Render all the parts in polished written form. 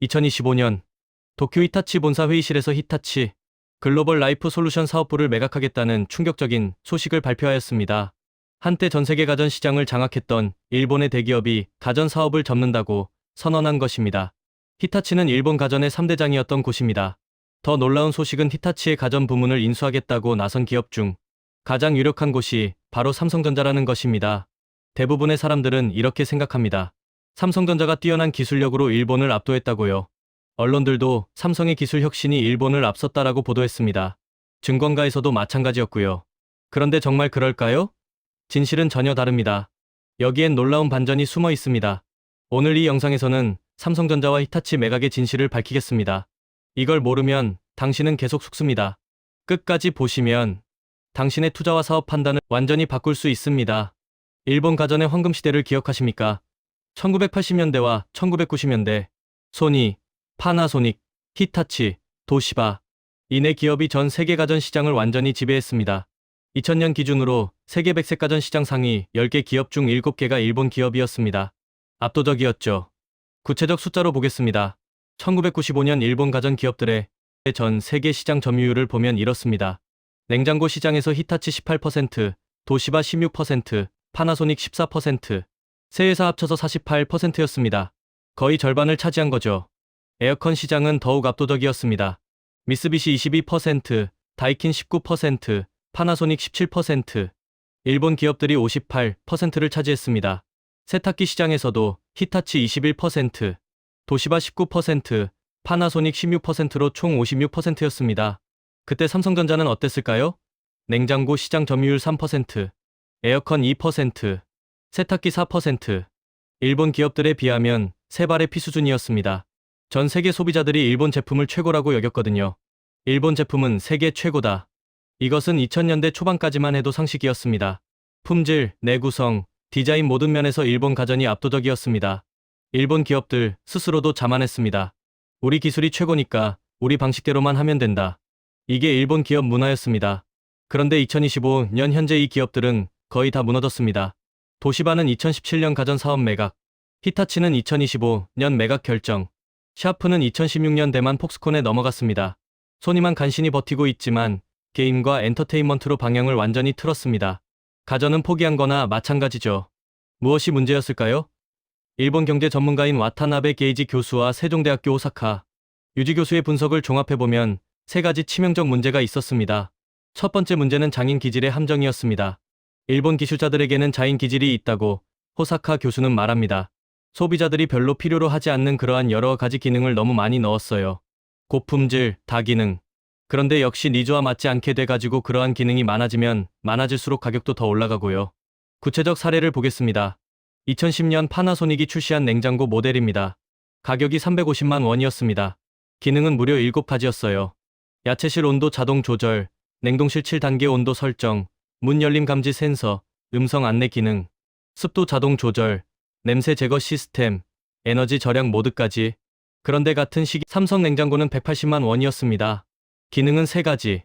2025년 도쿄 히타치 본사 회의실에서 히타치 글로벌 라이프 솔루션 사업부를 매각하겠다는 충격적인 소식을 발표하였습니다. 한때 전 세계 가전 시장을 장악했던 일본의 대기업이 가전 사업을 접는다고 선언한 것입니다. 히타치는 일본 가전의 3대장이었던 곳입니다. 더 놀라운 소식은 히타치의 가전 부문을 인수하겠다고 나선 기업 중 가장 유력한 곳이 바로 삼성전자라는 것입니다. 대부분의 사람들은 이렇게 생각합니다. 삼성전자가 뛰어난 기술력으로 일본을 압도했다고요. 언론들도 삼성의 기술 혁신이 일본을 앞섰다라고 보도했습니다. 증권가에서도 마찬가지였고요. 그런데 정말 그럴까요? 진실은 전혀 다릅니다. 여기엔 놀라운 반전이 숨어 있습니다. 오늘 이 영상에서는 삼성전자와 히타치 매각의 진실을 밝히겠습니다. 이걸 모르면 당신은 계속 속습니다. 끝까지 보시면 당신의 투자와 사업 판단을 완전히 바꿀 수 있습니다. 일본 가전의 황금 시대를 기억하십니까? 1980년대와 1990년대 소니, 파나소닉, 히타치, 도시바 이 네 기업이 전 세계 가전 시장을 완전히 지배했습니다. 2000년 기준으로 세계 100세 가전 시장 상위 10개 기업 중 7개가 일본 기업이었습니다. 압도적이었죠. 구체적 숫자로 보겠습니다. 1995년 일본 가전 기업들의 전 세계 시장 점유율을 보면 이렇습니다. 냉장고 시장에서 히타치 18%, 도시바 16%, 파나소닉 14%, 세 회사 합쳐서 48%였습니다. 거의 절반을 차지한 거죠. 에어컨 시장은 더욱 압도적이었습니다. 미쓰비시 22%, 다이킨 19%, 파나소닉 17%, 일본 기업들이 58%를 차지했습니다. 세탁기 시장에서도 히타치 21%, 도시바 19%, 파나소닉 16%로 총 56%였습니다. 그때 삼성전자는 어땠을까요? 냉장고 시장 점유율 3%, 에어컨 2%, 세탁기 4%. 일본 기업들에 비하면 세 발의 피 수준이었습니다. 전 세계 소비자들이 일본 제품을 최고라고 여겼거든요. 일본 제품은 세계 최고다. 이것은 2000년대 초반까지만 해도 상식이었습니다. 품질, 내구성, 디자인 모든 면에서 일본 가전이 압도적이었습니다. 일본 기업들 스스로도 자만했습니다. 우리 기술이 최고니까 우리 방식대로만 하면 된다. 이게 일본 기업 문화였습니다. 그런데 2025년 현재 이 기업들은 거의 다 무너졌습니다. 도시바는 2017년 가전 사업 매각, 히타치는 2025년 매각 결정, 샤프는 2016년 대만 폭스콘에 넘어갔습니다. 소니만 간신히 버티고 있지만 게임과 엔터테인먼트로 방향을 완전히 틀었습니다. 가전은 포기한 거나 마찬가지죠. 무엇이 문제였을까요? 일본 경제 전문가인 와타나베 게이지 교수와 세종대학교 오사카 유지 교수의 분석을 종합해보면 세 가지 치명적 문제가 있었습니다. 첫 번째 문제는 장인 기질의 함정이었습니다. 일본 기술자들에게는 자인 기질이 있다고 호사카 교수는 말합니다. 소비자들이 별로 필요로 하지 않는 그러한 여러 가지 기능을 너무 많이 넣었어요. 고품질, 다기능. 그런데 역시 니즈와 맞지 않게 돼가지고 그러한 기능이 많아지면 많아질수록 가격도 더 올라가고요. 구체적 사례를 보겠습니다. 2010년 파나소닉이 출시한 냉장고 모델입니다. 가격이 350만 원이었습니다. 기능은 무려 7가지였어요. 야채실 온도 자동 조절, 냉동실 7단계 온도 설정, 문 열림 감지 센서, 음성 안내 기능, 습도 자동 조절, 냄새 제거 시스템, 에너지 절약 모드까지. 그런데 같은 시기 삼성 냉장고는 180만 원이었습니다. 기능은 3가지.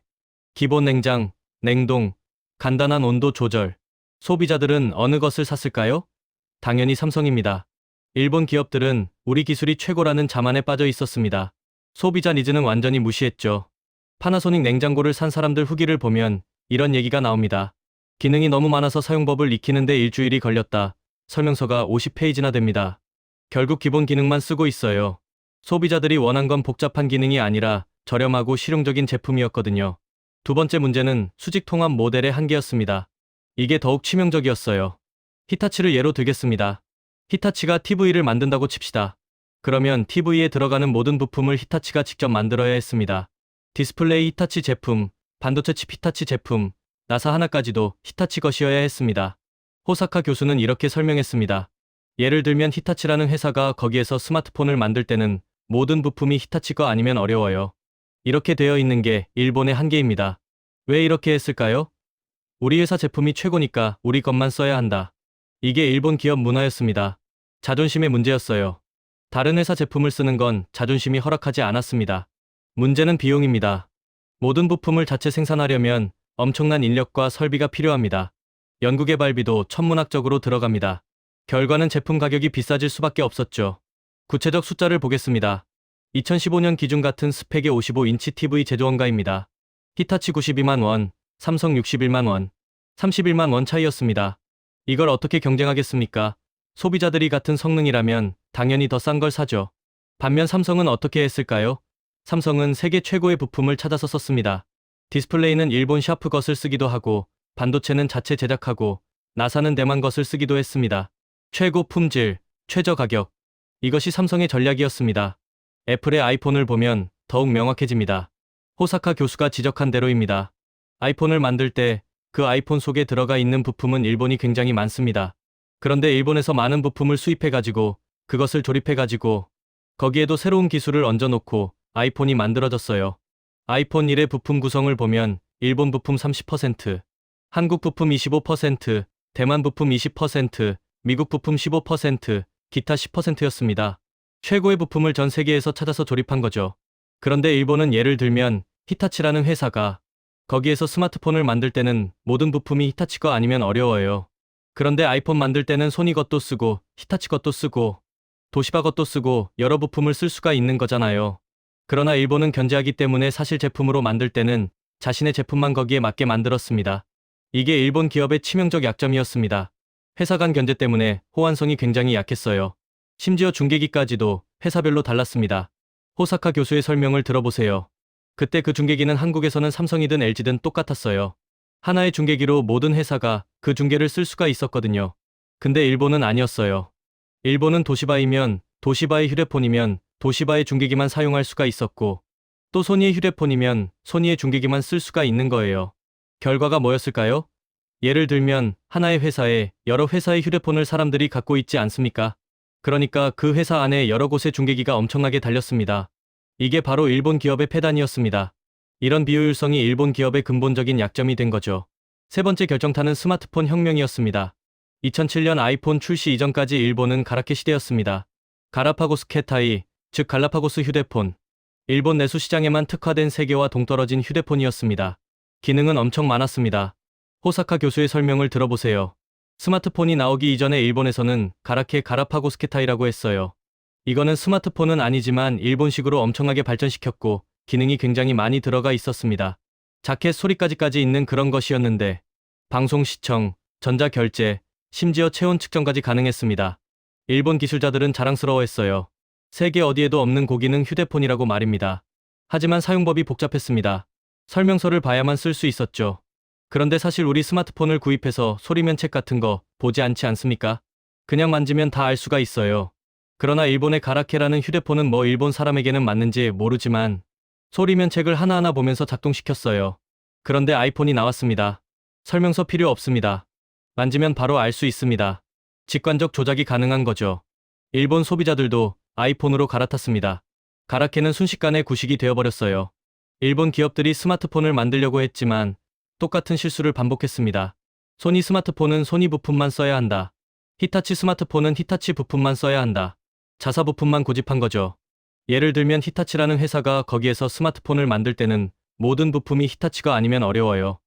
기본 냉장, 냉동, 간단한 온도 조절. 소비자들은 어느 것을 샀을까요? 당연히 삼성입니다. 일본 기업들은 우리 기술이 최고라는 자만에 빠져 있었습니다. 소비자 니즈는 완전히 무시했죠. 파나소닉 냉장고를 산 사람들 후기를 보면 이런 얘기가 나옵니다. 기능이 너무 많아서 사용법을 익히는데 일주일이 걸렸다. 설명서가 50페이지나 됩니다. 결국 기본 기능만 쓰고 있어요. 소비자들이 원한 건 복잡한 기능이 아니라 저렴하고 실용적인 제품이었거든요. 두 번째 문제는 수직 통합 모델의 한계였습니다. 이게 더욱 치명적이었어요. 히타치를 예로 들겠습니다. 히타치가 TV를 만든다고 칩시다. 그러면 TV에 들어가는 모든 부품을 히타치가 직접 만들어야 했습니다. 디스플레이 히타치 제품, 반도체 칩 히타치 제품, 나사 하나까지도 히타치 것이어야 했습니다. 호사카 교수는 이렇게 설명했습니다. 예를 들면 히타치라는 회사가 거기에서 스마트폰을 만들 때는 모든 부품이 히타치 거 아니면 어려워요. 이렇게 되어 있는 게 일본의 한계입니다. 왜 이렇게 했을까요? 우리 회사 제품이 최고니까 우리 것만 써야 한다. 이게 일본 기업 문화였습니다. 자존심의 문제였어요. 다른 회사 제품을 쓰는 건 자존심이 허락하지 않았습니다. 문제는 비용입니다. 모든 부품을 자체 생산하려면 엄청난 인력과 설비가 필요합니다. 연구개발비도 천문학적으로 들어갑니다. 결과는 제품 가격이 비싸질 수밖에 없었죠. 구체적 숫자를 보겠습니다. 2015년 기준 같은 스펙의 55인치 TV 제조원가입니다. 히타치 92만 원, 삼성 61만 원, 31만 원 차이였습니다. 이걸 어떻게 경쟁하겠습니까? 소비자들이 같은 성능이라면 당연히 더 싼 걸 사죠. 반면 삼성은 어떻게 했을까요? 삼성은 세계 최고의 부품을 찾아서 썼습니다. 디스플레이는 일본 샤프 것을 쓰기도 하고, 반도체는 자체 제작하고, 나사는 대만 것을 쓰기도 했습니다. 최고 품질, 최저 가격. 이것이 삼성의 전략이었습니다. 애플의 아이폰을 보면 더욱 명확해집니다. 호사카 교수가 지적한 대로입니다. 아이폰을 만들 때 그 아이폰 속에 들어가 있는 부품은 일본이 굉장히 많습니다. 그런데 일본에서 많은 부품을 수입해가지고 그것을 조립해가지고 거기에도 새로운 기술을 얹어놓고 아이폰이 만들어졌어요. 아이폰 1의 부품 구성을 보면 일본 부품 30%, 한국 부품 25%, 대만 부품 20%, 미국 부품 15%, 기타 10%였습니다. 최고의 부품을 전 세계에서 찾아서 조립한 거죠. 그런데 일본은 예를 들면 히타치라는 회사가 거기에서 스마트폰을 만들 때는 모든 부품이 히타치 거 아니면 어려워요. 그런데 아이폰 만들 때는 소니 것도 쓰고 히타치 것도 쓰고 도시바 것도 쓰고 여러 부품을 쓸 수가 있는 거잖아요. 그러나 일본은 견제하기 때문에 사실 제품으로 만들 때는 자신의 제품만 거기에 맞게 만들었습니다. 이게 일본 기업의 치명적 약점이었습니다. 회사 간 견제 때문에 호환성이 굉장히 약했어요. 심지어 중계기까지도 회사별로 달랐습니다. 호사카 교수의 설명을 들어보세요. 그때 그 중계기는 한국에서는 삼성이든 LG든 똑같았어요. 하나의 중계기로 모든 회사가 그 중계를 쓸 수가 있었거든요. 근데 일본은 아니었어요. 일본은 도시바이면 도시바의 휴대폰이면 도시바의 중계기만 사용할 수가 있었고, 또 소니의 휴대폰이면 소니의 중계기만 쓸 수가 있는 거예요. 결과가 뭐였을까요? 예를 들면 하나의 회사에 여러 회사의 휴대폰을 사람들이 갖고 있지 않습니까? 그러니까 그 회사 안에 여러 곳의 중계기가 엄청나게 달렸습니다. 이게 바로 일본 기업의 패단이었습니다. 이런 비효율성이 일본 기업의 근본적인 약점이 된 거죠. 세 번째 결정타는 스마트폰 혁명이었습니다. 2007년 아이폰 출시 이전까지 일본은 가라케 시대였습니다. 가라파고스 캣아이, 즉 갈라파고스 휴대폰. 일본 내수 시장에만 특화된 세계와 동떨어진 휴대폰이었습니다. 기능은 엄청 많았습니다. 호사카 교수의 설명을 들어보세요. 스마트폰이 나오기 이전에 일본에서는 가라케 가라파고스 캣아이라고 했어요. 이거는 스마트폰은 아니지만 일본식으로 엄청나게 발전시켰고 기능이 굉장히 많이 들어가 있었습니다. 자켓 소리까지 있는 그런 것이었는데 방송 시청, 전자 결제, 심지어 체온 측정까지 가능했습니다. 일본 기술자들은 자랑스러워했어요. 세계 어디에도 없는 고기능 휴대폰이라고 말입니다. 하지만 사용법이 복잡했습니다. 설명서를 봐야만 쓸 수 있었죠. 그런데 사실 우리 스마트폰을 구입해서 소리면책 같은 거 보지 않지 않습니까? 그냥 만지면 다 알 수가 있어요. 그러나 일본의 가라케라는 휴대폰은 뭐 일본 사람에게는 맞는지 모르지만 소리면책을 하나하나 보면서 작동시켰어요. 그런데 아이폰이 나왔습니다. 설명서 필요 없습니다. 만지면 바로 알 수 있습니다. 직관적 조작이 가능한 거죠. 일본 소비자들도 아이폰으로 갈아탔습니다. 가라케는 순식간에 구식이 되어버렸어요. 일본 기업들이 스마트폰을 만들려고 했지만 똑같은 실수를 반복했습니다. 소니 스마트폰은 소니 부품만 써야 한다. 히타치 스마트폰은 히타치 부품만 써야 한다. 자사 부품만 고집한 거죠. 예를 들면 히타치라는 회사가 거기에서 스마트폰을 만들 때는 모든 부품이 히타치가 아니면 어려워요.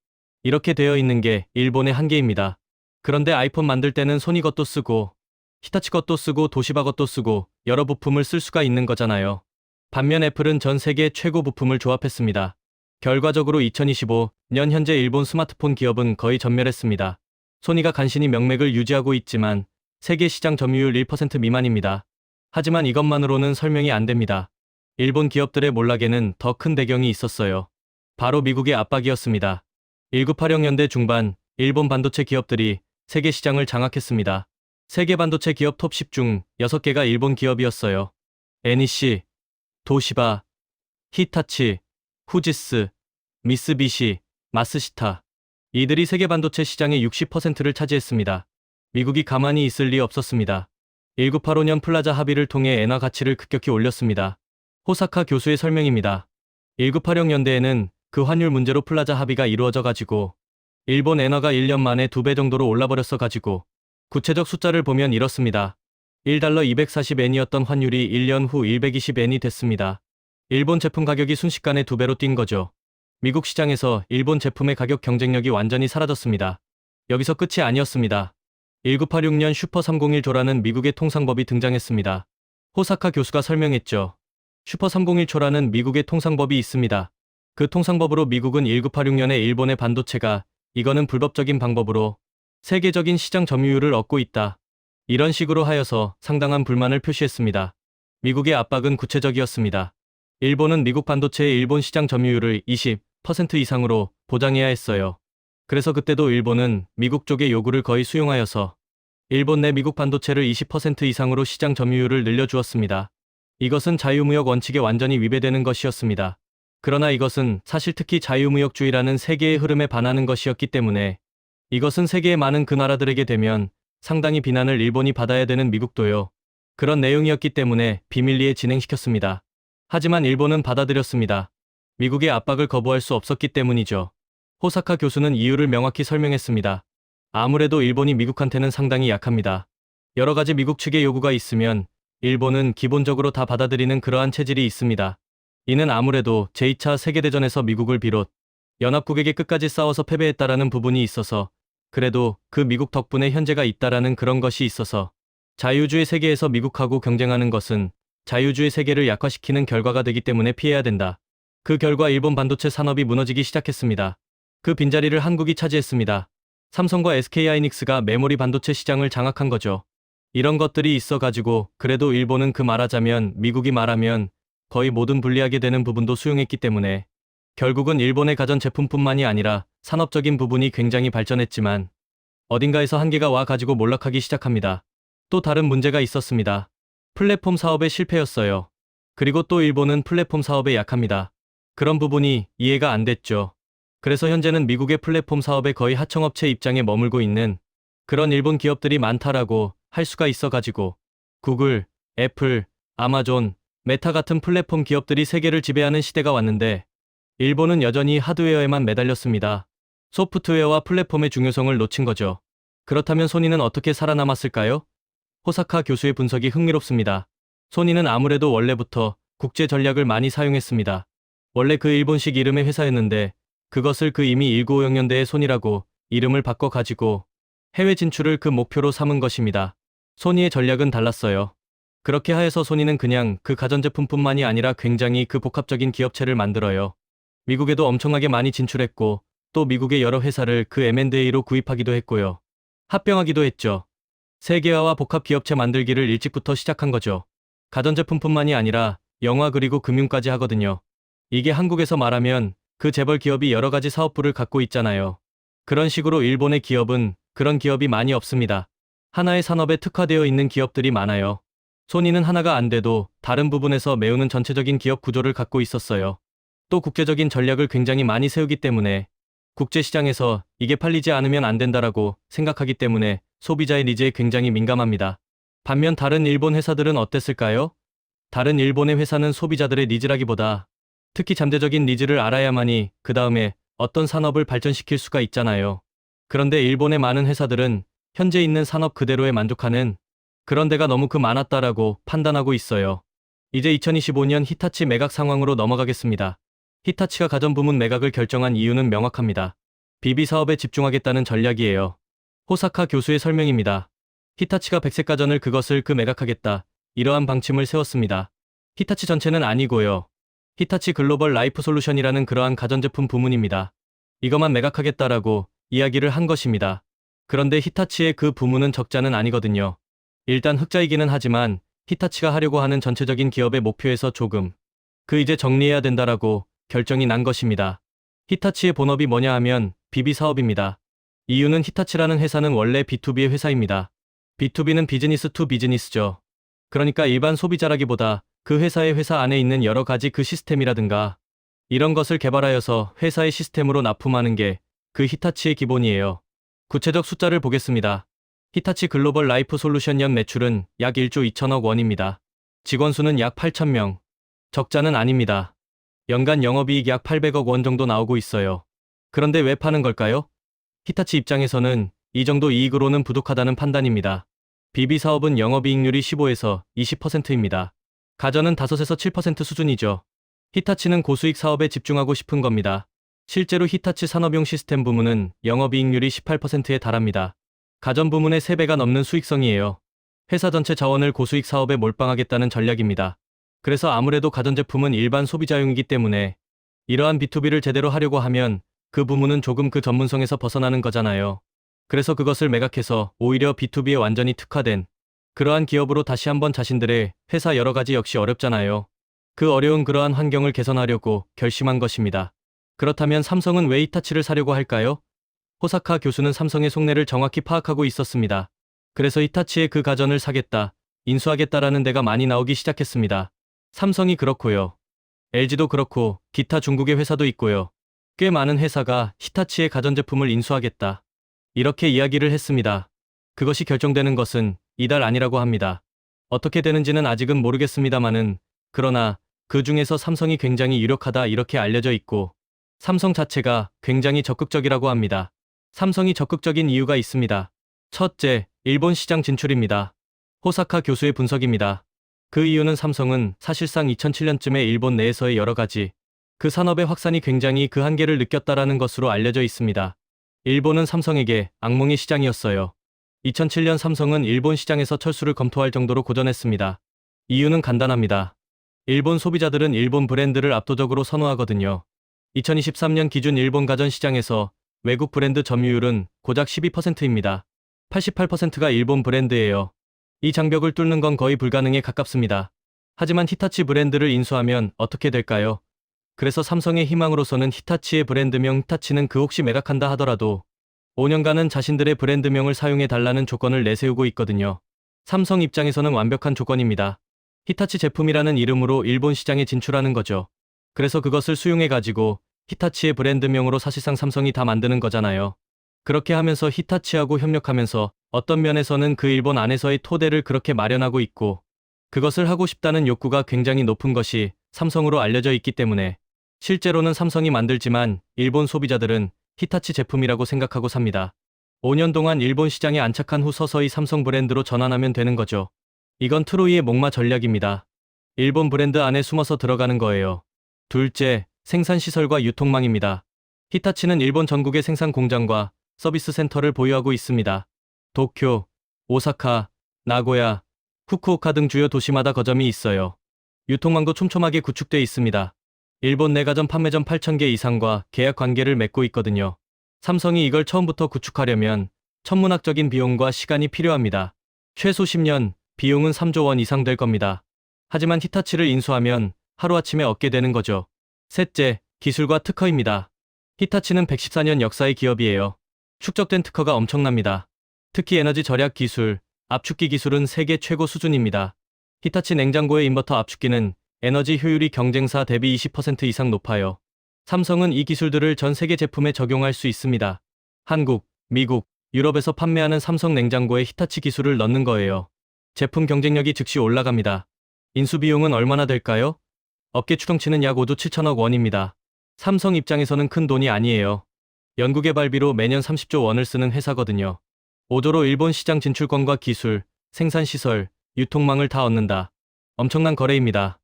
이렇게 되어 있는 게 일본의 한계입니다. 그런데 아이폰 만들 때는 소니 것도 쓰고 히타치 것도 쓰고 도시바 것도 쓰고 여러 부품을 쓸 수가 있는 거잖아요. 반면 애플은 전 세계 최고 부품을 조합했습니다. 결과적으로 2025년 현재 일본 스마트폰 기업은 거의 전멸했습니다. 소니가 간신히 명맥을 유지하고 있지만 세계 시장 점유율 1% 미만입니다. 하지만 이것만으로는 설명이 안 됩니다. 일본 기업들의 몰락에는 더 큰 배경이 있었어요. 바로 미국의 압박이었습니다. 1980년대 중반 일본 반도체 기업들이 세계 시장을 장악했습니다. 세계 반도체 기업 톱 10 중 6개가 일본 기업이었어요. NEC, 도시바, 히타치, 후지스, 미쓰비시, 마쓰시타. 이들이 세계 반도체 시장의 60%를 차지했습니다. 미국이 가만히 있을 리 없었습니다. 1985년 플라자 합의를 통해 엔화 가치를 급격히 올렸습니다. 호사카 교수의 설명입니다. 1980년대에는 그 환율 문제로 플라자 합의가 이루어져 가지고 일본 엔화가 1년 만에 2배 정도로 올라버렸어 가지고 구체적 숫자를 보면 이렇습니다. 1달러 240엔이었던 환율이 1년 후 120엔이 됐습니다. 일본 제품 가격이 순식간에 2배로 뛴 거죠. 미국 시장에서 일본 제품의 가격 경쟁력이 완전히 사라졌습니다. 여기서 끝이 아니었습니다. 1986년 슈퍼 301조라는 미국의 통상법이 등장했습니다. 호사카 교수가 설명했죠. 슈퍼 301초라는 미국의 통상법이 있습니다. 그 통상법으로 미국은 1986년에 일본의 반도체가 이거는 불법적인 방법으로 세계적인 시장 점유율을 얻고 있다. 이런 식으로 하여서 상당한 불만을 표시했습니다. 미국의 압박은 구체적이었습니다. 일본은 미국 반도체의 일본 시장 점유율을 20% 이상으로 보장해야 했어요. 그래서 그때도 일본은 미국 쪽의 요구를 거의 수용하여서 일본 내 미국 반도체를 20% 이상으로 시장 점유율을 늘려주었습니다. 이것은 자유무역 원칙에 완전히 위배되는 것이었습니다. 그러나 이것은 사실 특히 자유무역주의라는 세계의 흐름에 반하는 것이었기 때문에 이것은 세계의 많은 그 나라들에게 되면 상당히 비난을 일본이 받아야 되는 미국도요. 그런 내용이었기 때문에 비밀리에 진행시켰습니다. 하지만 일본은 받아들였습니다. 미국의 압박을 거부할 수 없었기 때문이죠. 호사카 교수는 이유를 명확히 설명했습니다. 아무래도 일본이 미국한테는 상당히 약합니다. 여러 가지 미국 측의 요구가 있으면 일본은 기본적으로 다 받아들이는 그러한 체질이 있습니다. 이는 아무래도 제2차 세계대전에서 미국을 비롯 연합국에게 끝까지 싸워서 패배했다라는 부분이 있어서 그래도 그 미국 덕분에 현재가 있다라는 그런 것이 있어서 자유주의 세계에서 미국하고 경쟁하는 것은 자유주의 세계를 약화시키는 결과가 되기 때문에 피해야 된다. 그 결과 일본 반도체 산업이 무너지기 시작했습니다. 그 빈자리를 한국이 차지했습니다. 삼성과 SK하이닉스가 메모리 반도체 시장을 장악한 거죠. 이런 것들이 있어가지고 그래도 일본은 그 말하자면 미국이 말하면 거의 모든 불리하게 되는 부분도 수용했기 때문에 결국은 일본의 가전제품뿐만이 아니라 산업적인 부분이 굉장히 발전했지만 어딘가에서 한계가 와 가지고 몰락하기 시작합니다. 또 다른 문제가 있었습니다. 플랫폼 사업의 실패였어요. 그리고 또 일본은 플랫폼 사업에 약합니다. 그런 부분이 이해가 안 됐죠. 그래서 현재는 미국의 플랫폼 사업의 거의 하청업체 입장에 머물고 있는 그런 일본 기업들이 많다라고 할 수가 있어가지고 구글, 애플, 아마존, 메타 같은 플랫폼 기업들이 세계를 지배하는 시대가 왔는데 일본은 여전히 하드웨어에만 매달렸습니다. 소프트웨어와 플랫폼의 중요성을 놓친 거죠. 그렇다면 소니는 어떻게 살아남았을까요? 호사카 교수의 분석이 흥미롭습니다. 소니는 아무래도 원래부터 국제 전략을 많이 사용했습니다. 원래 그 일본식 이름의 회사였는데 그것을 그 이미 1950년대의 소니라고 이름을 바꿔가지고 해외 진출을 그 목표로 삼은 것입니다. 소니의 전략은 달랐어요. 그렇게 하여서 소니는 그냥 그 가전제품뿐만이 아니라 굉장히 그 복합적인 기업체를 만들어요. 미국에도 엄청나게 많이 진출했고 또 미국의 여러 회사를 그 M&A로 구입하기도 했고요. 합병하기도 했죠. 세계화와 복합 기업체 만들기를 일찍부터 시작한 거죠. 가전제품뿐만이 아니라 영화 그리고 금융까지 하거든요. 이게 한국에서 말하면 그 재벌 기업이 여러 가지 사업부를 갖고 있잖아요. 그런 식으로 일본의 기업은 그런 기업이 많이 없습니다. 하나의 산업에 특화되어 있는 기업들이 많아요. 소니는 하나가 안 돼도 다른 부분에서 메우는 전체적인 기업 구조를 갖고 있었어요. 또 국제적인 전략을 굉장히 많이 세우기 때문에 국제시장에서 이게 팔리지 않으면 안 된다라고 생각하기 때문에 소비자의 니즈에 굉장히 민감합니다. 반면 다른 일본 회사들은 어땠을까요? 다른 일본의 회사는 소비자들의 니즈라기보다 특히 잠재적인 니즈를 알아야만이 그 다음에 어떤 산업을 발전시킬 수가 있잖아요. 그런데 일본의 많은 회사들은 현재 있는 산업 그대로에 만족하는 그런 데가 너무 많았다라고 판단하고 있어요. 이제 2025년 히타치 매각 상황으로 넘어가겠습니다. 히타치가 가전부문 매각을 결정한 이유는 명확합니다. 비비 사업에 집중하겠다는 전략이에요. 호사카 교수의 설명입니다. 히타치가 백색 가전을 그것을 매각하겠다. 이러한 방침을 세웠습니다. 히타치 전체는 아니고요. 히타치 글로벌 라이프 솔루션이라는 그러한 가전제품 부문입니다. 이것만 매각하겠다라고 이야기를 한 것입니다. 그런데 히타치의 그 부문은 적자는 아니거든요. 일단 흑자이기는 하지만 히타치가 하려고 하는 전체적인 기업의 목표에서 조금 이제 정리해야 된다라고 결정이 난 것입니다. 히타치의 본업이 뭐냐 하면 비비 사업입니다. 이유는 히타치라는 회사는 원래 B2B의 회사입니다. B2B는 비즈니스 투 비즈니스죠. 그러니까 일반 소비자라기보다 그 회사의 회사 안에 있는 여러 가지 그 시스템이라든가 이런 것을 개발하여서 회사의 시스템으로 납품하는 게 그 히타치의 기본이에요. 구체적 숫자를 보겠습니다. 히타치 글로벌 라이프 솔루션 연 매출은 약 1조 2천억 원입니다. 직원 수는 약 8,000명. 적자는 아닙니다. 연간 영업이익 약 800억 원 정도 나오고 있어요. 그런데 왜 파는 걸까요? 히타치 입장에서는 이 정도 이익으로는 부족하다는 판단입니다. 비비 사업은 영업이익률이 15에서 20%입니다. 가전은 5에서 7% 수준이죠. 히타치는 고수익 사업에 집중하고 싶은 겁니다. 실제로 히타치 산업용 시스템 부문은 영업이익률이 18%에 달합니다. 가전 부문의 3배가 넘는 수익성이에요. 회사 전체 자원을 고수익 사업에 몰빵하겠다는 전략입니다. 그래서 아무래도 가전제품은 일반 소비자용이기 때문에 이러한 B2B를 제대로 하려고 하면 그 부문은 조금 그 전문성에서 벗어나는 거잖아요. 그래서 그것을 매각해서 오히려 B2B에 완전히 특화된 그러한 기업으로 다시 한번 자신들의 회사 여러 가지 역시 어렵잖아요. 그 어려운 그러한 환경을 개선하려고 결심한 것입니다. 그렇다면 삼성은 왜 히타치를 사려고 할까요? 호사카 교수는 삼성의 속내를 정확히 파악하고 있었습니다. 그래서 히타치의 그 가전을 사겠다, 인수하겠다라는 데가 많이 나오기 시작했습니다. 삼성이 그렇고요. LG도 그렇고 기타 중국의 회사도 있고요. 꽤 많은 회사가 히타치의 가전제품을 인수하겠다, 이렇게 이야기를 했습니다. 그것이 결정되는 것은 이달 아니라고 합니다. 어떻게 되는지는 아직은 모르겠습니다마는 그러나 그 중에서 삼성이 굉장히 유력하다 이렇게 알려져 있고 삼성 자체가 굉장히 적극적이라고 합니다. 삼성이 적극적인 이유가 있습니다. 첫째, 일본 시장 진출입니다. 호사카 교수의 분석입니다. 그 이유는 삼성은 사실상 2007년쯤에 일본 내에서의 여러 가지 그 산업의 확산이 굉장히 그 한계를 느꼈다라는 것으로 알려져 있습니다. 일본은 삼성에게 악몽의 시장이었어요. 2007년 삼성은 일본 시장에서 철수를 검토할 정도로 고전했습니다. 이유는 간단합니다. 일본 소비자들은 일본 브랜드를 압도적으로 선호하거든요. 2023년 기준 일본 가전 시장에서 외국 브랜드 점유율은 고작 12%입니다. 88%가 일본 브랜드예요. 이 장벽을 뚫는 건 거의 불가능에 가깝습니다. 하지만 히타치 브랜드를 인수하면 어떻게 될까요? 그래서 삼성의 희망으로서는 히타치의 브랜드명 히타치는 그 혹시 매각한다 하더라도 5년간은 자신들의 브랜드명을 사용해 달라는 조건을 내세우고 있거든요. 삼성 입장에서는 완벽한 조건입니다. 히타치 제품이라는 이름으로 일본 시장에 진출하는 거죠. 그래서 그것을 수용해가지고 히타치의 브랜드명으로 사실상 삼성이 다 만드는 거잖아요. 그렇게 하면서 히타치하고 협력하면서 어떤 면에서는 그 일본 안에서의 토대를 그렇게 마련하고 있고 그것을 하고 싶다는 욕구가 굉장히 높은 것이 삼성으로 알려져 있기 때문에 실제로는 삼성이 만들지만 일본 소비자들은 히타치 제품이라고 생각하고 삽니다. 5년 동안 일본 시장에 안착한 후 서서히 삼성 브랜드로 전환하면 되는 거죠. 이건 트로이의 목마 전략입니다. 일본 브랜드 안에 숨어서 들어가는 거예요. 둘째, 생산시설과 유통망입니다. 히타치는 일본 전국의 생산 공장과 서비스 센터를 보유하고 있습니다. 도쿄, 오사카, 나고야, 후쿠오카 등 주요 도시마다 거점이 있어요. 유통망도 촘촘하게 구축돼 있습니다. 일본 내 가전 판매점 8,000개 이상과 계약 관계를 맺고 있거든요. 삼성이 이걸 처음부터 구축하려면 천문학적인 비용과 시간이 필요합니다. 최소 10년, 비용은 3조 원 이상 될 겁니다. 하지만 히타치를 인수하면 하루아침에 얻게 되는 거죠. 셋째, 기술과 특허입니다. 히타치는 114년 역사의 기업이에요. 축적된 특허가 엄청납니다. 특히 에너지 절약 기술, 압축기 기술은 세계 최고 수준입니다. 히타치 냉장고의 인버터 압축기는 에너지 효율이 경쟁사 대비 20% 이상 높아요. 삼성은 이 기술들을 전 세계 제품에 적용할 수 있습니다. 한국, 미국, 유럽에서 판매하는 삼성 냉장고에 히타치 기술을 넣는 거예요. 제품 경쟁력이 즉시 올라갑니다. 인수 비용은 얼마나 될까요? 업계 추정치는 약 5조 7천억 원입니다. 삼성 입장에서는 큰 돈이 아니에요. 연구개발비로 매년 30조 원을 쓰는 회사거든요. 5조로 일본 시장 진출권과 기술, 생산시설, 유통망을 다 얻는다. 엄청난 거래입니다.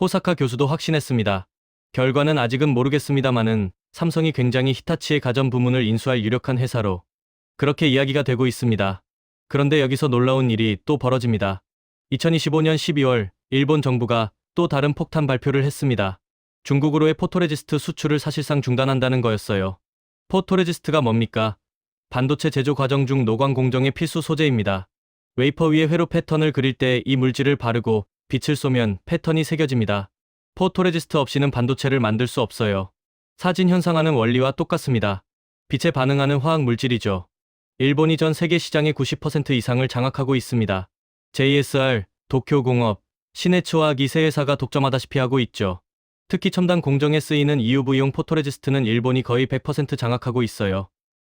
호사카 교수도 확신했습니다. 결과는 아직은 모르겠습니다마는 삼성이 굉장히 히타치의 가전 부문을 인수할 유력한 회사로 그렇게 이야기가 되고 있습니다. 그런데 여기서 놀라운 일이 또 벌어집니다. 2025년 12월 일본 정부가 또 다른 폭탄 발표를 했습니다. 중국으로의 포토레지스트 수출을 사실상 중단한다는 거였어요. 포토레지스트가 뭡니까? 반도체 제조 과정 중 노광 공정의 필수 소재입니다. 웨이퍼 위에 회로 패턴을 그릴 때 이 물질을 바르고 빛을 쏘면 패턴이 새겨집니다. 포토레지스트 없이는 반도체를 만들 수 없어요. 사진 현상하는 원리와 똑같습니다. 빛에 반응하는 화학 물질이죠. 일본이 전 세계 시장의 90% 이상을 장악하고 있습니다. JSR, 도쿄공업, 시네츠화학 이 세 회사가 독점하다시피 하고 있죠. 특히 첨단 공정에 쓰이는 EUV용 포토레지스트는 일본이 거의 100% 장악하고 있어요.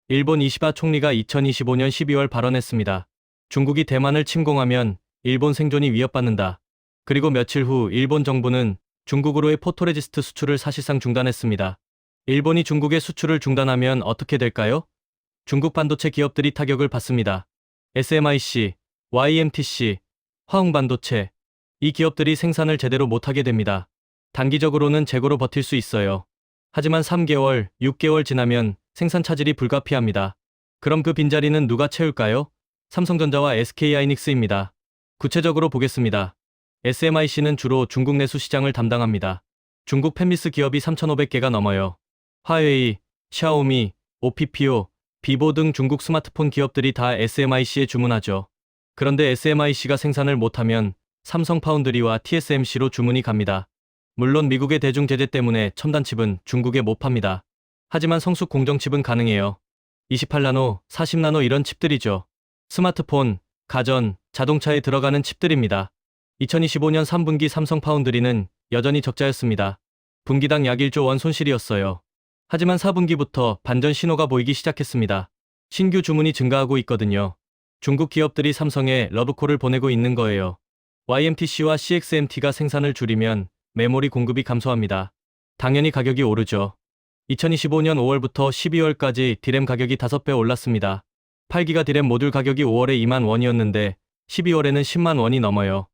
일본 이시바 총리가 2025년 12월 발언했습니다. 중국이 대만을 침공하면 일본 생존이 위협받는다. 그리고 며칠 후 일본 정부는 중국으로의 포토레지스트 수출을 사실상 중단했습니다. 일본이 중국의 수출을 중단하면 어떻게 될까요? 중국 반도체 기업들이 타격을 받습니다. SMIC, YMTC, 화흥반도체, 이 기업들이 생산을 제대로 못하게 됩니다. 단기적으로는 재고로 버틸 수 있어요. 하지만 3개월, 6개월 지나면 생산 차질이 불가피합니다. 그럼 그 빈자리는 누가 채울까요? 삼성전자와 SK하이닉스입니다. 구체적으로 보겠습니다. SMIC는 주로 중국 내수 시장을 담당합니다. 중국 팹리스 기업이 3,500개가 넘어요. 화웨이, 샤오미, OPPO, 비보 등 중국 스마트폰 기업들이 다 SMIC에 주문하죠. 그런데 SMIC가 생산을 못하면 삼성 파운드리와 TSMC로 주문이 갑니다. 물론 미국의 대중 제재 때문에 첨단 칩은 중국에 못 팝니다. 하지만 성숙 공정 칩은 가능해요. 28나노, 40나노 이런 칩들이죠. 스마트폰, 가전, 자동차에 들어가는 칩들입니다. 2025년 3분기 삼성 파운드리는 여전히 적자였습니다. 분기당 약 1조 원 손실이었어요. 하지만 4분기부터 반전 신호가 보이기 시작했습니다. 신규 주문이 증가하고 있거든요. 중국 기업들이 삼성에 러브콜을 보내고 있는 거예요. YMTC와 CXMT가 생산을 줄이면 메모리 공급이 감소합니다. 당연히 가격이 오르죠. 2025년 5월부터 12월까지 디램 가격이 5배 올랐습니다. 8기가 디램 모듈 가격이 5월에 2만 원이었는데 12월에는 10만 원이 넘어요.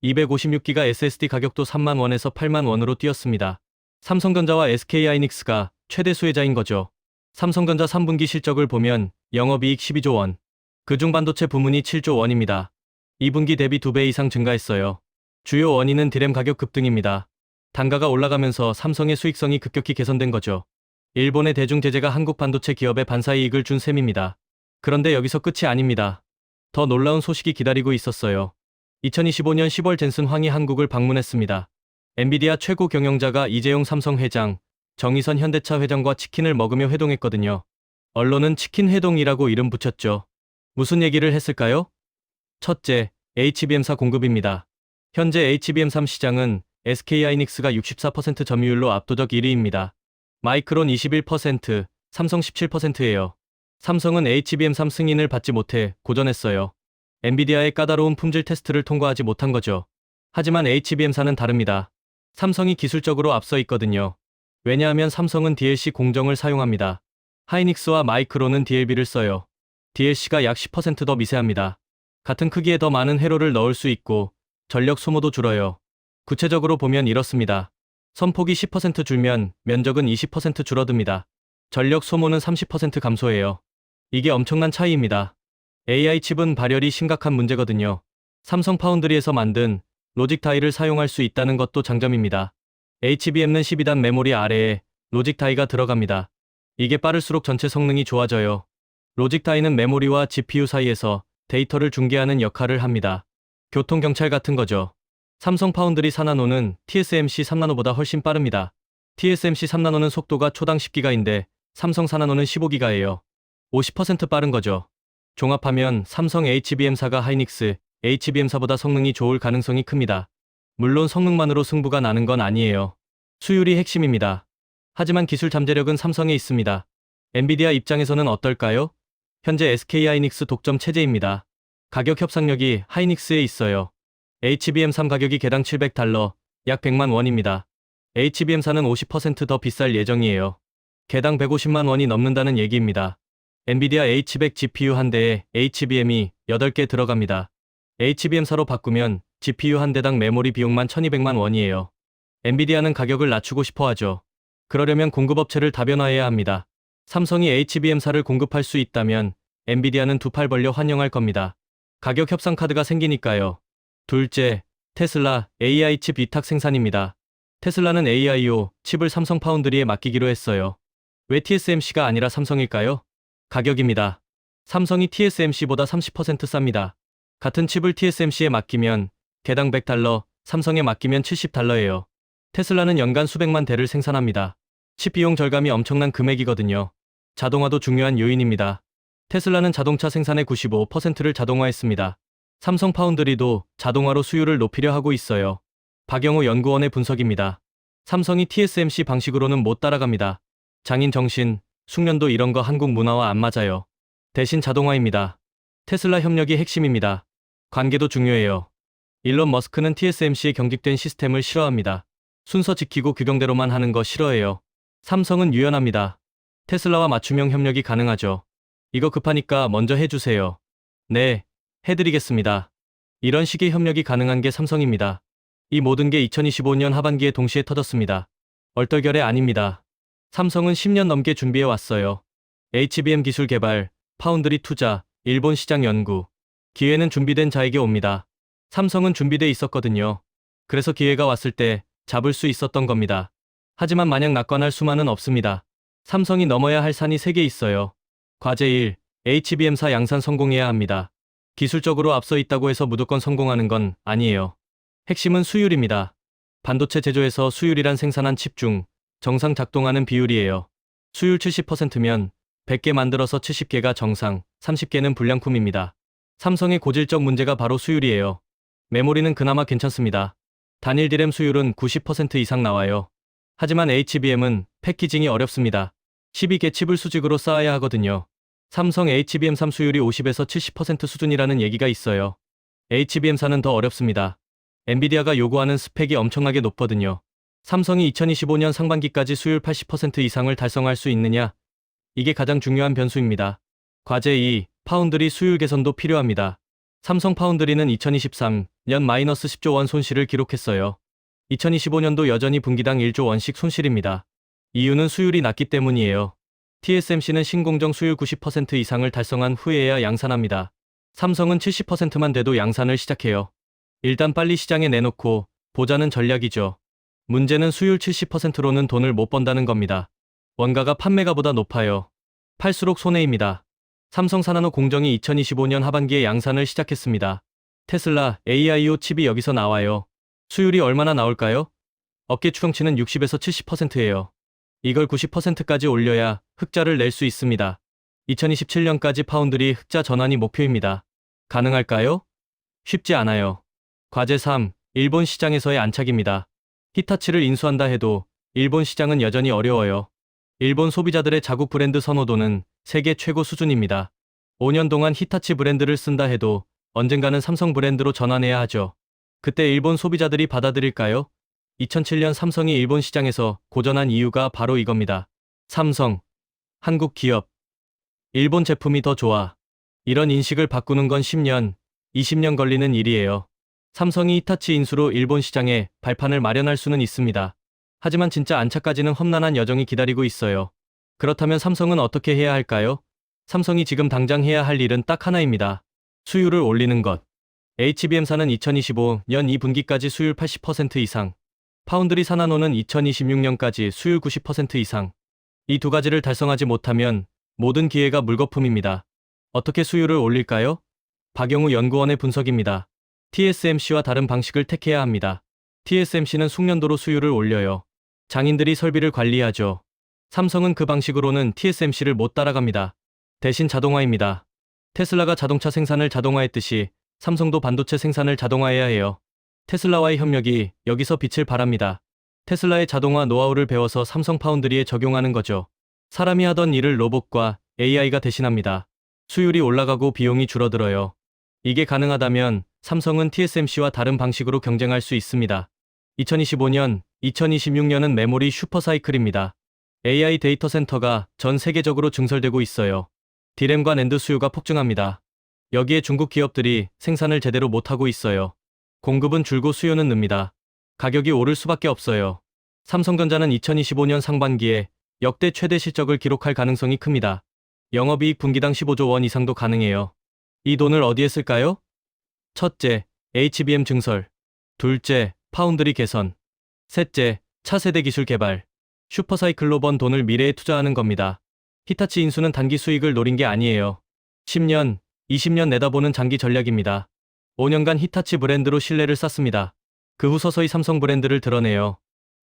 256기가 SSD 가격도 3만 원에서 8만 원으로 뛰었습니다. 삼성전자와 SK하이닉스가 최대 수혜자인 거죠. 삼성전자 3분기 실적을 보면 영업이익 12조 원, 그중 반도체 부문이 7조 원입니다. 2분기 대비 2배 이상 증가했어요. 주요 원인은 디램 가격 급등입니다. 단가가 올라가면서 삼성의 수익성이 급격히 개선된 거죠. 일본의 대중 제재가 한국 반도체 기업에 반사이익을 준 셈입니다. 그런데 여기서 끝이 아닙니다. 더 놀라운 소식이 기다리고 있었어요. 2025년 10월 젠슨 황이 한국을 방문했습니다. 엔비디아 최고 경영자가 이재용 삼성 회장, 정의선 현대차 회장과 치킨을 먹으며 회동했거든요. 언론은 치킨 회동이라고 이름 붙였죠. 무슨 얘기를 했을까요? 첫째, HBM사 공급입니다. 현재 HBM3 시장은 SK하이닉스가 64% 점유율로 압도적 1위입니다. 마이크론 21%, 삼성 17%예요. 삼성은 HBM3 승인을 받지 못해 고전했어요. 엔비디아의 까다로운 품질 테스트를 통과하지 못한 거죠. 하지만 HBM4는 다릅니다. 삼성이 기술적으로 앞서 있거든요. 왜냐하면 삼성은 DLC 공정을 사용합니다. 하이닉스와 마이크론은 DLB를 써요. DLC가 약 10% 더 미세합니다. 같은 크기에 더 많은 회로를 넣을 수 있고 전력 소모도 줄어요. 구체적으로 보면 이렇습니다. 선폭이 10% 줄면 면적은 20% 줄어듭니다. 전력 소모는 30% 감소해요. 이게 엄청난 차이입니다. AI 칩은 발열이 심각한 문제거든요. 삼성 파운드리에서 만든 로직 다이를 사용할 수 있다는 것도 장점입니다. HBM는 12단 메모리 아래에 로직 다이가 들어갑니다. 이게 빠를수록 전체 성능이 좋아져요. 로직 다이는 메모리와 GPU 사이에서 데이터를 중개하는 역할을 합니다. 교통경찰 같은 거죠. 삼성 파운드리 4나노는 TSMC 3나노보다 훨씬 빠릅니다. TSMC 3나노는 속도가 초당 10기가인데 삼성 4나노는 15기가예요. 50% 빠른 거죠. 종합하면 삼성 HBM4가 하이닉스 HBM4보다 성능이 좋을 가능성이 큽니다. 물론 성능만으로 승부가 나는 건 아니에요. 수율이 핵심입니다. 하지만 기술 잠재력은 삼성에 있습니다. 엔비디아 입장에서는 어떨까요? 현재 SK하이닉스 독점 체제입니다. 가격 협상력이 하이닉스에 있어요. HBM3 가격이 개당 $700, 약 100만 원입니다. HBM4는 50% 더 비쌀 예정이에요. 개당 150만 원이 넘는다는 얘기입니다. 엔비디아 H100 GPU 한 대에 HBM이 8개 들어갑니다. HBM4로 바꾸면 GPU 한 대당 메모리 비용만 1200만 원이에요. 엔비디아는 가격을 낮추고 싶어 하죠. 그러려면 공급업체를 다변화해야 합니다. 삼성이 HBM4를 공급할 수 있다면 엔비디아는 두 팔 벌려 환영할 겁니다. 가격 협상 카드가 생기니까요. 둘째, 테슬라 AI 칩 위탁 생산입니다. 테슬라는 AIO 칩을 삼성 파운드리에 맡기기로 했어요. 왜 TSMC가 아니라 삼성일까요? 가격입니다. 삼성이 TSMC보다 30% 쌉니다. 같은 칩을 TSMC에 맡기면 개당 $100, 삼성에 맡기면 $70예요. 테슬라는 연간 수백만 대를 생산합니다. 칩 비용 절감이 엄청난 금액이거든요. 자동화도 중요한 요인입니다. 테슬라는 자동차 생산의 95%를 자동화했습니다. 삼성 파운드리도 자동화로 수율을 높이려 하고 있어요. 박영호 연구원의 분석입니다. 삼성이 TSMC 방식으로는 못 따라갑니다. 장인 정신, 숙련도 이런 거 한국 문화와 안 맞아요. 대신 자동화입니다. 테슬라 협력이 핵심입니다. 관계도 중요해요. 일론 머스크는 TSMC의 경직된 시스템을 싫어합니다. 순서 지키고 규정대로만 하는 거 싫어해요. 삼성은 유연합니다. 테슬라와 맞춤형 협력이 가능하죠. 이거 급하니까 먼저 해주세요. 네, 해드리겠습니다. 이런 식의 협력이 가능한 게 삼성입니다. 이 모든 게 2025년 하반기에 동시에 터졌습니다. 얼떨결에 아닙니다. 삼성은 10년 넘게 준비해 왔어요. HBM 기술 개발, 파운드리 투자, 일본 시장 연구. 기회는 준비된 자에게 옵니다. 삼성은 준비돼 있었거든요. 그래서 기회가 왔을 때 잡을 수 있었던 겁니다. 하지만 마냥 낙관할 수만은 없습니다. 삼성이 넘어야 할 산이 3개 있어요. 과제 1. HBM사 양산 성공해야 합니다. 기술적으로 앞서 있다고 해서 무조건 성공하는 건 아니에요. 핵심은 수율입니다. 반도체 제조에서 수율이란 생산한 칩 중 정상 작동하는 비율이에요. 수율 70%면 100개 만들어서 70개가 정상, 30개는 불량품입니다. 삼성의 고질적 문제가 바로 수율이에요. 메모리는 그나마 괜찮습니다. 단일 디램 수율은 90% 이상 나와요. 하지만 HBM은 패키징이 어렵습니다. 12개 칩을 수직으로 쌓아야 하거든요. 삼성 HBM3 수율이 50에서 70% 수준이라는 얘기가 있어요. HBM4는 더 어렵습니다. 엔비디아가 요구하는 스펙이 엄청나게 높거든요. 삼성이 2025년 상반기까지 수율 80% 이상을 달성할 수 있느냐? 이게 가장 중요한 변수입니다. 과제 2. 파운드리 수율 개선도 필요합니다. 삼성 파운드리는 2023년 -10조 원 손실을 기록했어요. 2025년도 여전히 분기당 1조 원씩 손실입니다. 이유는 수율이 낮기 때문이에요. TSMC는 신공정 수율 90% 이상을 달성한 후에야 양산합니다. 삼성은 70%만 돼도 양산을 시작해요. 일단 빨리 시장에 내놓고 보자는 전략이죠. 문제는 수율 70%로는 돈을 못 번다는 겁니다. 원가가 판매가보다 높아요. 팔수록 손해입니다. 삼성 사나노 공정이 2025년 하반기에 양산을 시작했습니다. 테슬라 AIO 칩이 여기서 나와요. 수율이 얼마나 나올까요? 업계 추정치는 60에서 70%예요. 이걸 90%까지 올려야 흑자를 낼 수 있습니다. 2027년까지 파운드리 흑자 전환이 목표입니다. 가능할까요? 쉽지 않아요. 과제 3. 일본 시장에서의 안착입니다. 히타치를 인수한다 해도 일본 시장은 여전히 어려워요. 일본 소비자들의 자국 브랜드 선호도는 세계 최고 수준입니다. 5년 동안 히타치 브랜드를 쓴다 해도 언젠가는 삼성 브랜드로 전환해야 하죠. 그때 일본 소비자들이 받아들일까요? 2007년 삼성이 일본 시장에서 고전한 이유가 바로 이겁니다. 삼성, 한국 기업, 일본 제품이 더 좋아. 이런 인식을 바꾸는 건 10년, 20년 걸리는 일이에요. 삼성이 히타치 인수로 일본 시장에 발판을 마련할 수는 있습니다. 하지만 진짜 안착까지는 험난한 여정이 기다리고 있어요. 그렇다면 삼성은 어떻게 해야 할까요? 삼성이 지금 당장 해야 할 일은 딱 하나입니다. 수율을 올리는 것. HBM사는 2025년 2분기까지 수율 80% 이상, 파운드리 사나노는 2026년까지 수율 90% 이상. 이 두 가지를 달성하지 못하면 모든 기회가 물거품입니다. 어떻게 수율을 올릴까요? 박영우 연구원의 분석입니다. TSMC와 다른 방식을 택해야 합니다. TSMC는 숙련도로 수율을 올려요. 장인들이 설비를 관리하죠. 삼성은 그 방식으로는 TSMC를 못 따라갑니다. 대신 자동화입니다. 테슬라가 자동차 생산을 자동화했듯이 삼성도 반도체 생산을 자동화해야 해요. 테슬라와의 협력이 여기서 빛을 발합니다. 테슬라의 자동화 노하우를 배워서 삼성 파운드리에 적용하는 거죠. 사람이 하던 일을 로봇과 AI가 대신합니다. 수율이 올라가고 비용이 줄어들어요. 이게 가능하다면 삼성은 TSMC와 다른 방식으로 경쟁할 수 있습니다. 2025년, 2026년은 메모리 슈퍼사이클입니다. AI 데이터 센터가 전 세계적으로 증설되고 있어요. 디램과 낸드 수요가 폭증합니다. 여기에 중국 기업들이 생산을 제대로 못하고 있어요. 공급은 줄고 수요는 늡니다. 가격이 오를 수밖에 없어요. 삼성전자는 2025년 상반기에 역대 최대 실적을 기록할 가능성이 큽니다. 영업이익 분기당 15조 원 이상도 가능해요. 이 돈을 어디에 쓸까요? 첫째, HBM 증설. 둘째, 파운드리 개선. 셋째, 차세대 기술 개발. 슈퍼사이클로 번 돈을 미래에 투자하는 겁니다. 히타치 인수는 단기 수익을 노린 게 아니에요. 10년, 20년 내다보는 장기 전략입니다. 5년간 히타치 브랜드로 신뢰를 쌓습니다. 그 후 서서히 삼성 브랜드를 드러내요.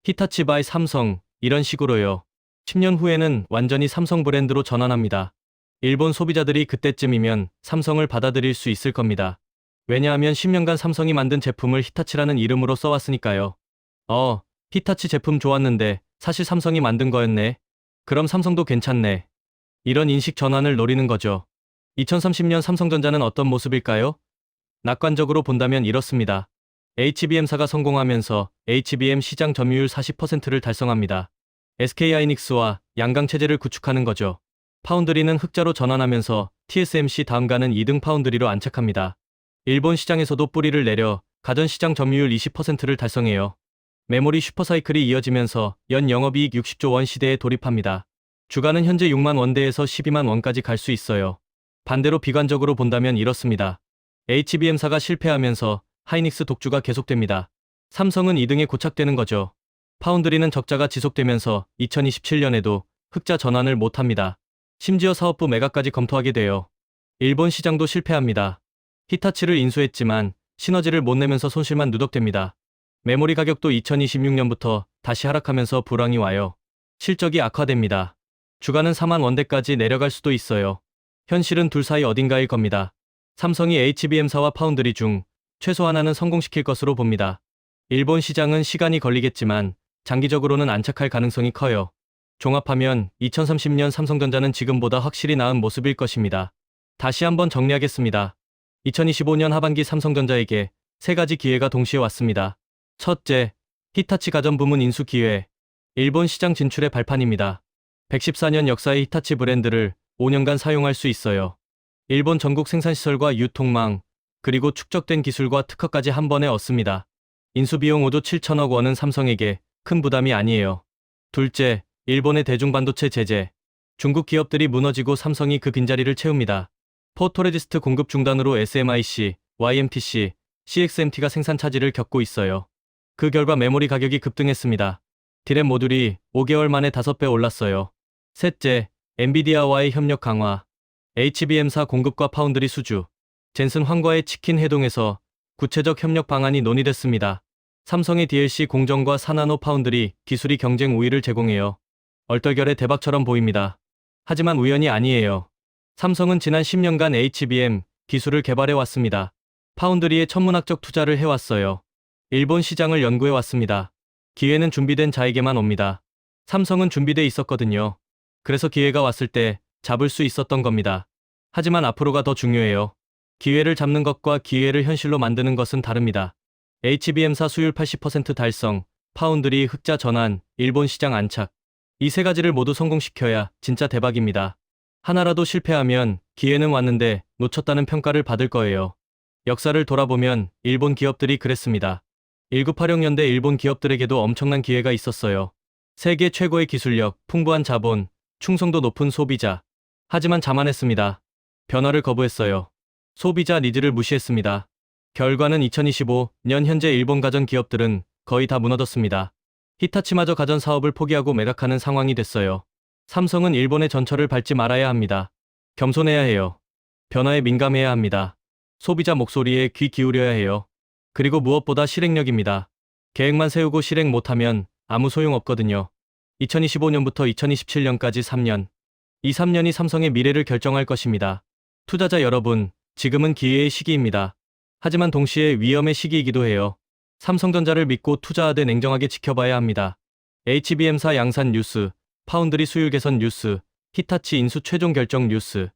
히타치 바이 삼성, 이런 식으로요. 10년 후에는 완전히 삼성 브랜드로 전환합니다. 일본 소비자들이 그때쯤이면 삼성을 받아들일 수 있을 겁니다. 왜냐하면 10년간 삼성이 만든 제품을 히타치라는 이름으로 써왔으니까요. 히타치 제품 좋았는데 사실 삼성이 만든 거였네. 그럼 삼성도 괜찮네. 이런 인식 전환을 노리는 거죠. 2030년 삼성전자는 어떤 모습일까요? 낙관적으로 본다면 이렇습니다. HBM사가 성공하면서 HBM 시장 점유율 40%를 달성합니다. SK하이닉스와 양강 체제를 구축하는 거죠. 파운드리는 흑자로 전환하면서 TSMC 다음가는 2등 파운드리로 안착합니다. 일본 시장에서도 뿌리를 내려 가전시장 점유율 20%를 달성해요. 메모리 슈퍼사이클이 이어지면서 연 영업이익 60조 원 시대에 돌입합니다. 주가는 현재 6만 원대에서 12만 원까지 갈 수 있어요. 반대로 비관적으로 본다면 이렇습니다. HBM사가 실패하면서 하이닉스 독주가 계속됩니다. 삼성은 2등에 고착되는 거죠. 파운드리는 적자가 지속되면서 2027년에도 흑자 전환을 못합니다. 심지어 사업부 매각까지 검토하게 돼요. 일본 시장도 실패합니다. 히타치를 인수했지만 시너지를 못 내면서 손실만 누적됩니다. 메모리 가격도 2026년부터 다시 하락하면서 불황이 와요. 실적이 악화됩니다. 주가는 4만 원대까지 내려갈 수도 있어요. 현실은 둘 사이 어딘가일 겁니다. 삼성이 HBM사와 파운드리 중 최소 하나는 성공시킬 것으로 봅니다. 일본 시장은 시간이 걸리겠지만 장기적으로는 안착할 가능성이 커요. 종합하면 2030년 삼성전자는 지금보다 확실히 나은 모습일 것입니다. 다시 한번 정리하겠습니다. 2025년 하반기 삼성전자에게 세 가지 기회가 동시에 왔습니다. 첫째, 히타치 가전 부문 인수 기회. 일본 시장 진출의 발판입니다. 114년 역사의 히타치 브랜드를 5년간 사용할 수 있어요. 일본 전국 생산시설과 유통망, 그리고 축적된 기술과 특허까지 한 번에 얻습니다. 인수비용 5조 7천억 원은 삼성에게 큰 부담이 아니에요. 둘째, 일본의 대중반도체 제재. 중국 기업들이 무너지고 삼성이 그 빈자리를 채웁니다. 포토레지스트 공급 중단으로 SMIC, YMTC, CXMT가 생산 차질을 겪고 있어요. 그 결과 메모리 가격이 급등했습니다. 디램 모듈이 5개월 만에 5배 올랐어요. 셋째, 엔비디아와의 협력 강화. HBM사 공급과 파운드리 수주. 젠슨 황과의 치킨 회동에서 구체적 협력 방안이 논의됐습니다. 삼성의 DLC 공정과 4나노 파운드리 기술이 경쟁 우위를 제공해요. 얼떨결에 대박처럼 보입니다. 하지만 우연이 아니에요. 삼성은 지난 10년간 HBM 기술을 개발해 왔습니다. 파운드리에 천문학적 투자를 해왔어요. 일본 시장을 연구해 왔습니다. 기회는 준비된 자에게만 옵니다. 삼성은 준비돼 있었거든요. 그래서 기회가 왔을 때 잡을 수 있었던 겁니다. 하지만 앞으로가 더 중요해요. 기회를 잡는 것과 기회를 현실로 만드는 것은 다릅니다. HBM사 수율 80% 달성, 파운드리 흑자 전환, 일본 시장 안착. 이 세 가지를 모두 성공시켜야 진짜 대박입니다. 하나라도 실패하면 기회는 왔는데 놓쳤다는 평가를 받을 거예요. 역사를 돌아보면 일본 기업들이 그랬습니다. 1980년대 일본 기업들에게도 엄청난 기회가 있었어요. 세계 최고의 기술력, 풍부한 자본, 충성도 높은 소비자. 하지만 자만했습니다. 변화를 거부했어요. 소비자 니즈를 무시했습니다. 결과는 2025년 현재 일본 가전 기업들은 거의 다 무너졌습니다. 히타치마저 가전 사업을 포기하고 매각하는 상황이 됐어요. 삼성은 일본의 전철을 밟지 말아야 합니다. 겸손해야 해요. 변화에 민감해야 합니다. 소비자 목소리에 귀 기울여야 해요. 그리고 무엇보다 실행력입니다. 계획만 세우고 실행 못하면 아무 소용없거든요. 2025년부터 2027년까지 3년. 이 3년이 삼성의 미래를 결정할 것입니다. 투자자 여러분, 지금은 기회의 시기입니다. 하지만 동시에 위험의 시기이기도 해요. 삼성전자를 믿고 투자하되 냉정하게 지켜봐야 합니다. HBM사 양산 뉴스, 파운드리 수율 개선 뉴스, 히타치 인수 최종 결정 뉴스.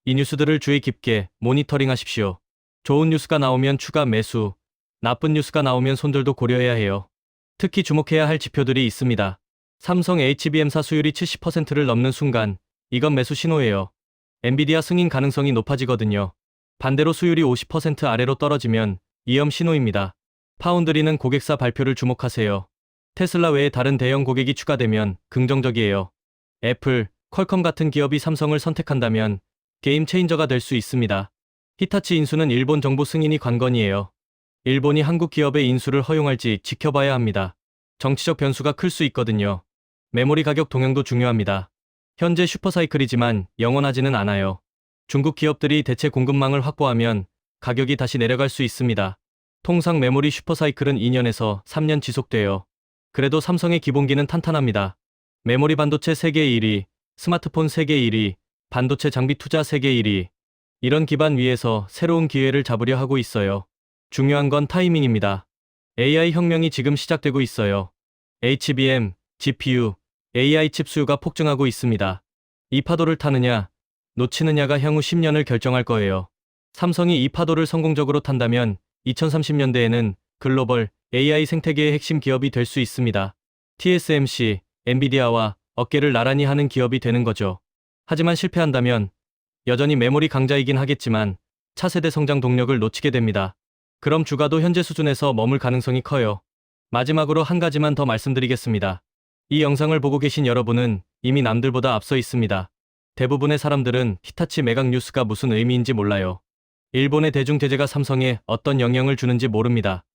이 뉴스들을 주의 깊게 모니터링 하십시오. 좋은 뉴스가 나오면 추가 매수, 나쁜 뉴스가 나오면 손절도 고려해야 해요. 특히 주목해야 할 지표들이 있습니다. 삼성 HBM사 수율이 70%를 넘는 순간, 이건 매수 신호예요. 엔비디아 승인 가능성이 높아지거든요. 반대로 수율이 50% 아래로 떨어지면 위험 신호입니다. 파운드리는 고객사 발표를 주목하세요. 테슬라 외에 다른 대형 고객이 추가되면 긍정적이에요. 애플, 퀄컴 같은 기업이 삼성을 선택한다면 게임 체인저가 될 수 있습니다. 히타치 인수는 일본 정부 승인이 관건이에요. 일본이 한국 기업의 인수를 허용할지 지켜봐야 합니다. 정치적 변수가 클 수 있거든요. 메모리 가격 동향도 중요합니다. 현재 슈퍼사이클이지만 영원하지는 않아요. 중국 기업들이 대체 공급망을 확보하면 가격이 다시 내려갈 수 있습니다. 통상 메모리 슈퍼사이클은 2년에서 3년 지속돼요. 그래도 삼성의 기본기는 탄탄합니다. 메모리 반도체 세계 1위, 스마트폰 세계 1위, 반도체 장비 투자 세계 1위. 이런 기반 위에서 새로운 기회를 잡으려 하고 있어요. 중요한 건 타이밍입니다. AI 혁명이 지금 시작되고 있어요. HBM, GPU, AI 칩 수요가 폭증하고 있습니다. 이 파도를 타느냐, 놓치느냐가 향후 10년을 결정할 거예요. 삼성이 이 파도를 성공적으로 탄다면 2030년대에는 글로벌 AI 생태계의 핵심 기업이 될 수 있습니다. TSMC, 엔비디아와 어깨를 나란히 하는 기업이 되는 거죠. 하지만 실패한다면 여전히 메모리 강자이긴 하겠지만 차세대 성장 동력을 놓치게 됩니다. 그럼 주가도 현재 수준에서 머물 가능성이 커요. 마지막으로 한 가지만 더 말씀드리겠습니다. 이 영상을 보고 계신 여러분은 이미 남들보다 앞서 있습니다. 대부분의 사람들은 히타치 매각 뉴스가 무슨 의미인지 몰라요. 일본의 대중 제재가 삼성에 어떤 영향을 주는지 모릅니다.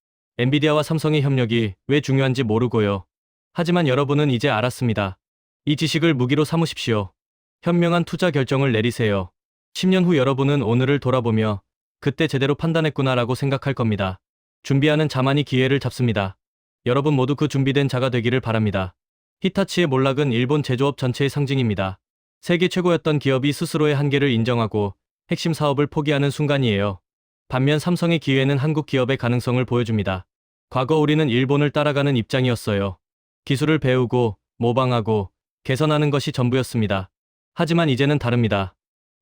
엔비디아와 삼성의 협력이 왜 중요한지 모르고요. 하지만 여러분은 이제 알았습니다. 이 지식을 무기로 삼으십시오. 현명한 투자 결정을 내리세요. 10년 후 여러분은 오늘을 돌아보며 그때 제대로 판단했구나라고 생각할 겁니다. 준비하는 자만이 기회를 잡습니다. 여러분 모두 그 준비된 자가 되기를 바랍니다. 히타치의 몰락은 일본 제조업 전체의 상징입니다. 세계 최고였던 기업이 스스로의 한계를 인정하고 핵심 사업을 포기하는 순간이에요. 반면 삼성의 기회는 한국 기업의 가능성을 보여줍니다. 과거 우리는 일본을 따라가는 입장이었어요. 기술을 배우고, 모방하고, 개선하는 것이 전부였습니다. 하지만 이제는 다릅니다.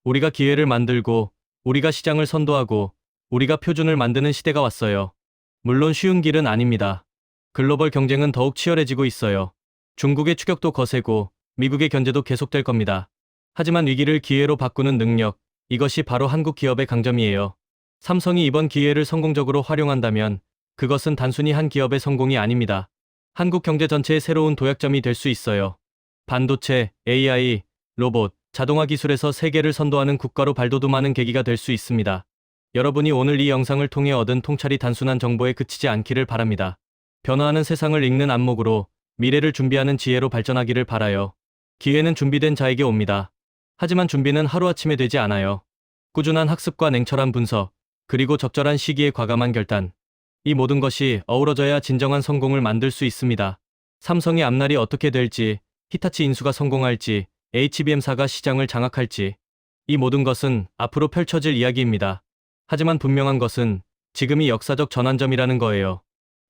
우리가 기회를 만들고, 우리가 시장을 선도하고, 우리가 표준을 만드는 시대가 왔어요. 물론 쉬운 길은 아닙니다. 글로벌 경쟁은 더욱 치열해지고 있어요. 중국의 추격도 거세고, 미국의 견제도 계속될 겁니다. 하지만 위기를 기회로 바꾸는 능력, 이것이 바로 한국 기업의 강점이에요. 삼성이 이번 기회를 성공적으로 활용한다면 그것은 단순히 한 기업의 성공이 아닙니다. 한국 경제 전체의 새로운 도약점이 될 수 있어요. 반도체, AI, 로봇, 자동화 기술에서 세계를 선도하는 국가로 발돋움하는 계기가 될 수 있습니다. 여러분이 오늘 이 영상을 통해 얻은 통찰이 단순한 정보에 그치지 않기를 바랍니다. 변화하는 세상을 읽는 안목으로 미래를 준비하는 지혜로 발전하기를 바라요. 기회는 준비된 자에게 옵니다. 하지만 준비는 하루아침에 되지 않아요. 꾸준한 학습과 냉철한 분석, 그리고 적절한 시기에 과감한 결단. 이 모든 것이 어우러져야 진정한 성공을 만들 수 있습니다. 삼성의 앞날이 어떻게 될지, 히타치 인수가 성공할지, HBM사가 시장을 장악할지, 이 모든 것은 앞으로 펼쳐질 이야기입니다. 하지만 분명한 것은 지금이 역사적 전환점이라는 거예요.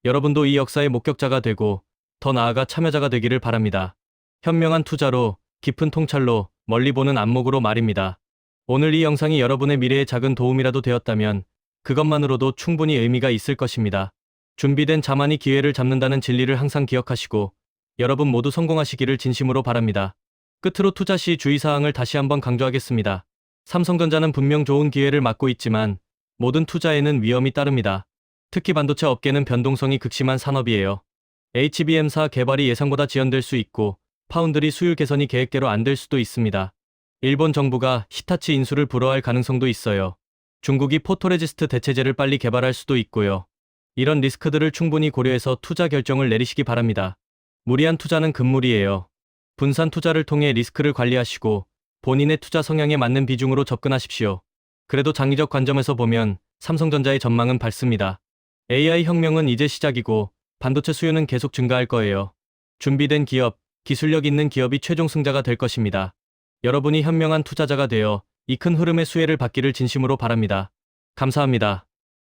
여러분도 이 역사의 목격자가 되고 더 나아가 참여자가 되기를 바랍니다. 현명한 투자로, 깊은 통찰로, 멀리 보는 안목으로 말입니다. 오늘 이 영상이 여러분의 미래에 작은 도움이라도 되었다면 그것만으로도 충분히 의미가 있을 것입니다. 준비된 자만이 기회를 잡는다는 진리를 항상 기억하시고 여러분 모두 성공하시기를 진심으로 바랍니다. 끝으로 투자 시 주의사항을 다시 한번 강조하겠습니다. 삼성전자는 분명 좋은 기회를 맞고 있지만 모든 투자에는 위험이 따릅니다. 특히 반도체 업계는 변동성이 극심한 산업이에요. HBM사 개발이 예상보다 지연될 수 있고 파운드리 수율 개선이 계획대로 안 될 수도 있습니다. 일본 정부가 히타치 인수를 불허할 가능성도 있어요. 중국이 포토레지스트 대체제를 빨리 개발할 수도 있고요. 이런 리스크들을 충분히 고려해서 투자 결정을 내리시기 바랍니다. 무리한 투자는 금물이에요. 분산 투자를 통해 리스크를 관리하시고 본인의 투자 성향에 맞는 비중으로 접근하십시오. 그래도 장기적 관점에서 보면 삼성전자의 전망은 밝습니다. AI 혁명은 이제 시작이고 반도체 수요는 계속 증가할 거예요. 준비된 기업, 기술력 있는 기업이 최종 승자가 될 것입니다. 여러분이 현명한 투자자가 되어 이 큰 흐름의 수혜를 받기를 진심으로 바랍니다. 감사합니다.